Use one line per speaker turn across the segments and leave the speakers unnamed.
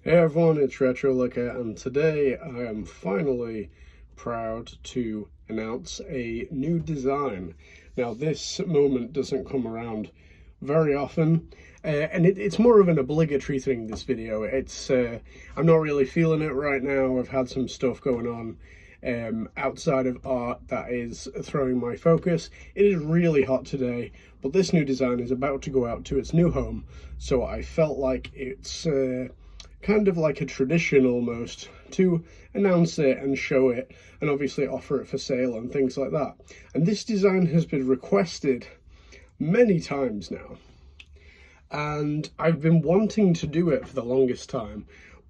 Hey everyone, it's Retro Looker, and today I am finally proud to announce a new design. Now this moment doesn't come around very often, and it's more of an obligatory thing, this video. I'm not really feeling it right now. I've had some stuff going on outside of art that is throwing my focus. It is really hot today, but this new design is about to go out to its new home, so I felt like it's kind of like a tradition almost to announce it and show it and obviously offer it for sale and things like that. And this design has been requested many times now, and I've been wanting to do it for the longest time,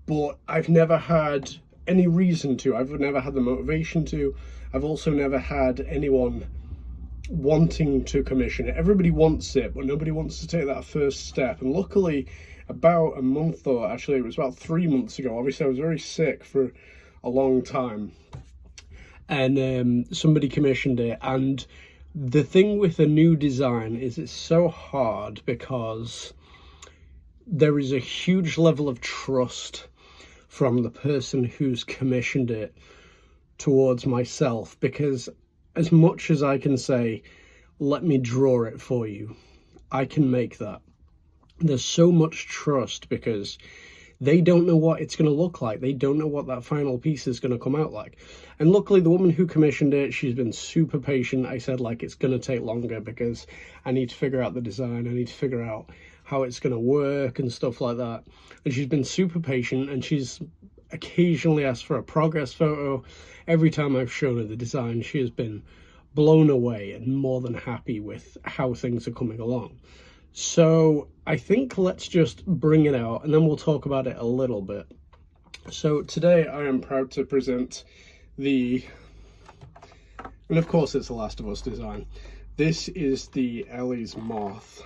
but I've never had any reason to. I've never had the motivation to. I've also never had anyone wanting to commission it. Everybody wants it, but nobody wants to take that first step. And luckily, about a month, or actually it was about 3 months ago, obviously I was very sick for a long time, and somebody commissioned it. And the thing with a new design is it's so hard because there is a huge level of trust from the person who's commissioned it towards myself, because as much as I can say, let me draw it for you, I can make that. There's so much trust because they don't know what it's going to look like. They don't know what that final piece is going to come out like. And luckily, the woman who commissioned it, she's been super patient. I said, like, it's going to take longer because I need to figure out the design. I need to figure out how it's going to work and stuff like that. And she's been super patient, and she's occasionally asked for a progress photo. Every time I've shown her the design, she has been blown away and more than happy with how things are coming along. So I think let's just bring it out and then we'll talk about it a little bit. So today I am proud to present and of course it's the Last of Us design. This is the Ellie's Moth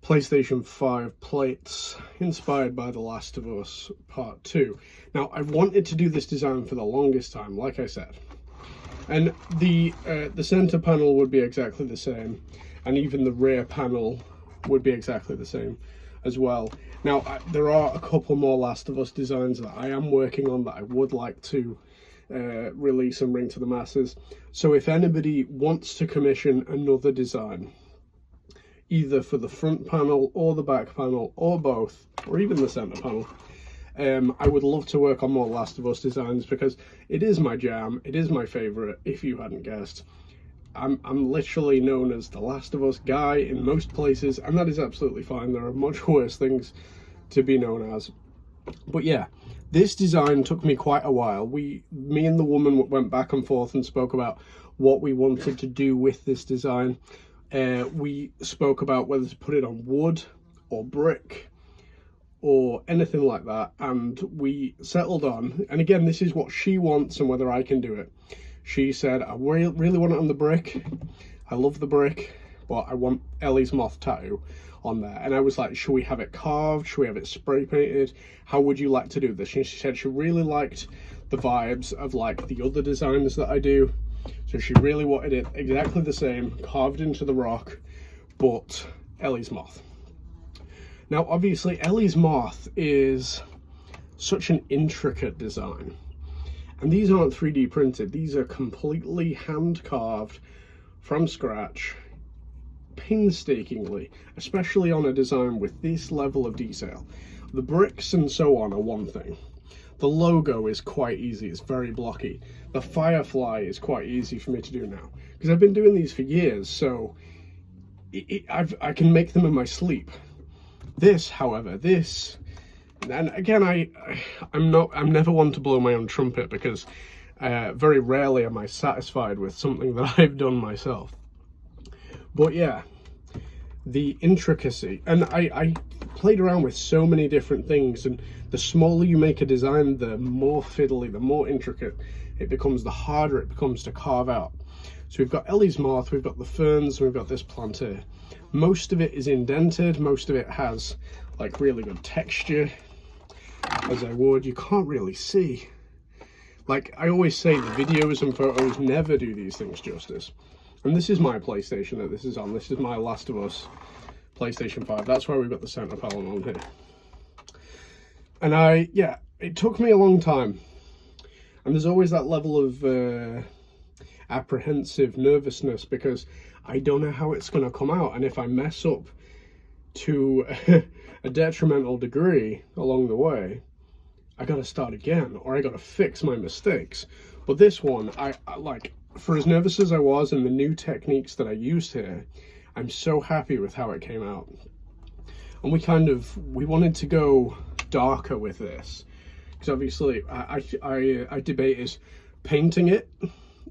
PlayStation 5 plates inspired by The Last of Us Part 2. Now, I've wanted to do this design for the longest time, like I said. And the center panel would be exactly the same, and even the rear panel would be exactly the same as well. Now, there are a couple more Last of Us designs that I am working on that I would like to release and bring to the masses. So if anybody wants to commission another design, either for the front panel or the back panel or both, or even the center panel, I would love to work on more Last of Us designs because it is my jam. It is my favorite, if you hadn't guessed. I'm literally known as the Last of Us guy in most places, and that is absolutely fine. There are much worse things to be known as. But yeah, this design took me quite a while. Me and the woman went back and forth and spoke about what we wanted to do with this design. We spoke about whether to put it on wood or brick or anything like that, and we settled on, and again, this is what she wants and whether I can do it. She said, I really want it on the brick. I love the brick, but I want Ellie's Moth tattoo on there. And I was like, should we have it carved? Should we have it spray painted? How would you like to do this? And she said she really liked the vibes of like the other designs that I do. So she really wanted it exactly the same, carved into the rock, but Ellie's Moth. Now, obviously, Ellie's Moth is such an intricate design. And these aren't 3D printed. These are completely hand carved from scratch, painstakingly, especially on a design with this level of detail. The bricks and so on are one thing. The logo is quite easy. It's very blocky. The firefly is quite easy for me to do now because I've been doing these for years, so I can make them in my sleep. This, however, and again, I'm never one to blow my own trumpet because very rarely am I satisfied with something that I've done myself. But yeah, the intricacy, and I played around with so many different things, and the smaller you make a design, the more fiddly, the more intricate it becomes, the harder it becomes to carve out. So we've got Ellie's Moth, we've got the ferns, and we've got this plant here. Most of it is indented, most of it has like really good texture. As I would, you can't really see. Like I always say, the videos and photos never do these things justice. And this is my PlayStation that this is on. This is my Last of Us PlayStation 5. That's why we've got the center panel on here. And it took me a long time. And there's always that level of apprehensive nervousness because I don't know how it's going to come out. And if I mess up to a detrimental degree along the way, I got to start again, or I got to fix my mistakes. But this one, I like, for as nervous as I was and the new techniques that I used here, I'm so happy with how it came out. And we wanted to go darker with this. Because obviously, I debated painting it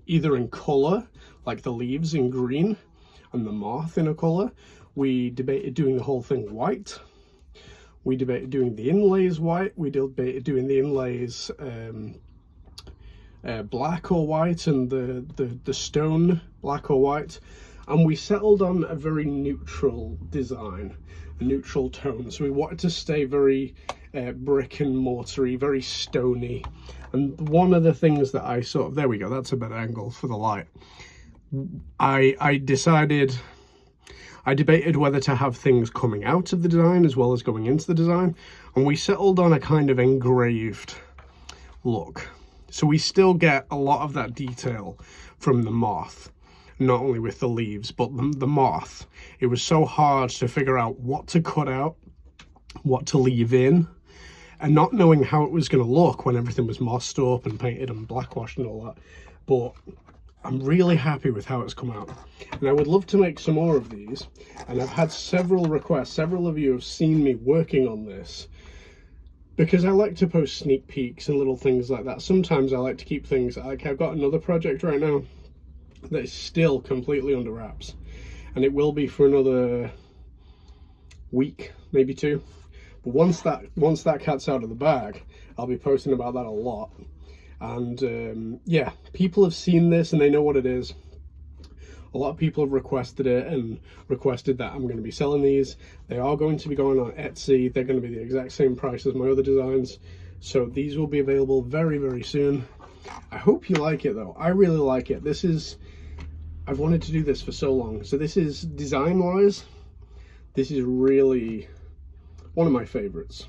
either in colour, like the leaves in green and the moth in a colour. We debated doing the whole thing white. We debated doing the inlays white. We debated doing the inlays black or white, and the stone black or white. And we settled on a very neutral design, a neutral tone. So we wanted to stay very brick and mortar-y, very stony. And one of the things that I sort of, there we go, that's a better angle for the light. I debated whether to have things coming out of the design as well as going into the design, and we settled on a kind of engraved look. So we still get a lot of that detail from the moth, not only with the leaves, but the moth. It was so hard to figure out what to cut out, what to leave in, and not knowing how it was going to look when everything was mossed up and painted and blackwashed and all that. But I'm really happy with how it's come out, and I would love to make some more of these. And I've had several requests. Several of you have seen me working on this because I like to post sneak peeks and little things like that. Sometimes I like to keep things, like I've got another project right now that is still completely under wraps, and it will be for another week, maybe two. But once that cat's out of the bag, I'll be posting about that a lot. And yeah, people have seen this and they know what it is. A lot of people have requested it and requested that I'm going to be selling these. They are going to be going on Etsy. They're going to be the exact same price as my other designs. So these will be available very, very soon. I hope you like it though. I really like it. I've wanted to do this for so long. So this is, design-wise, this is really one of my favorites.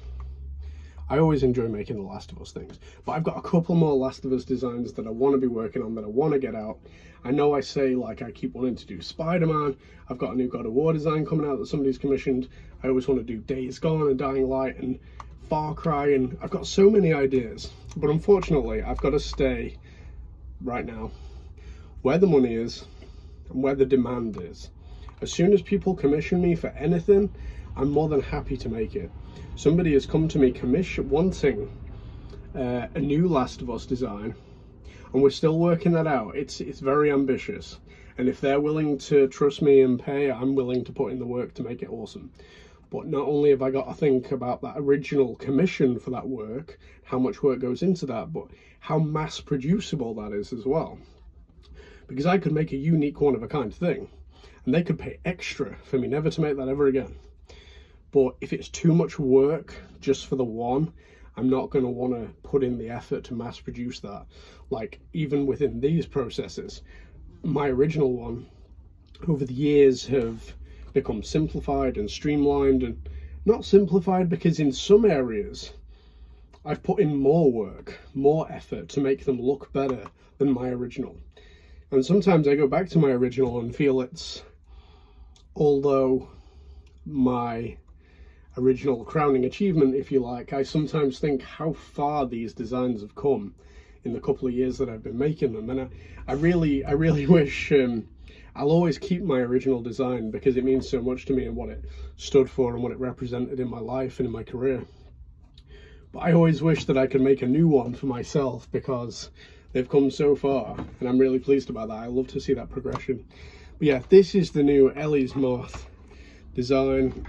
I always enjoy making the Last of Us things, but I've got a couple more Last of Us designs that I want to be working on, that I want to get out. I know I say, like, I keep wanting to do Spider-Man. I've got a new God of War design coming out that somebody's commissioned. I always want to do Days Gone and Dying Light and Far Cry, and I've got so many ideas. But unfortunately, I've got to stay right now where the money is and where the demand is. As soon as people commission me for anything, I'm more than happy to make it. Somebody has come to me wanting a new Last of Us design, and we're still working that out. It's very ambitious, and if they're willing to trust me and pay, I'm willing to put in the work to make it awesome. But not only have I got to think about that original commission for that work, how much work goes into that, but how mass producible that is as well. Because I could make a unique, one-of-a-kind thing, and they could pay extra for me never to make that ever again. But if it's too much work just for the one, I'm not going to want to put in the effort to mass produce that. Like, even within these processes, my original one, over the years, have become simplified and streamlined, and not simplified because in some areas I've put in more work, more effort to make them look better than my original. And sometimes I go back to my original and feel although my original crowning achievement, if you like, I sometimes think how far these designs have come in the couple of years that I've been making them. And I really wish I'll always keep my original design because it means so much to me and what it stood for and what it represented in my life and in my career. But I always wish that I could make a new one for myself because they've come so far, and I'm really pleased about that. I love to see that progression. But yeah, this is the new Ellie's Moth design.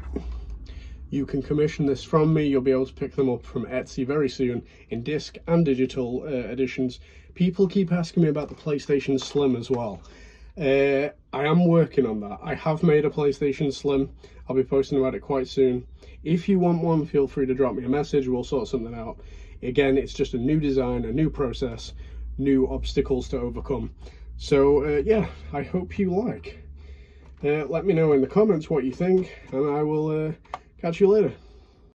You can commission this from me. You'll be able to pick them up from Etsy very soon in disc and digital editions. People keep asking me about the PlayStation Slim as well. I am working on that. I have made a PlayStation Slim. I'll be posting about it quite soon. If you want one, feel free to drop me a message. We'll sort something out. Again, it's just a new design, a new process, new obstacles to overcome. So yeah, I hope you like. Let me know in the comments what you think, and I will catch you later.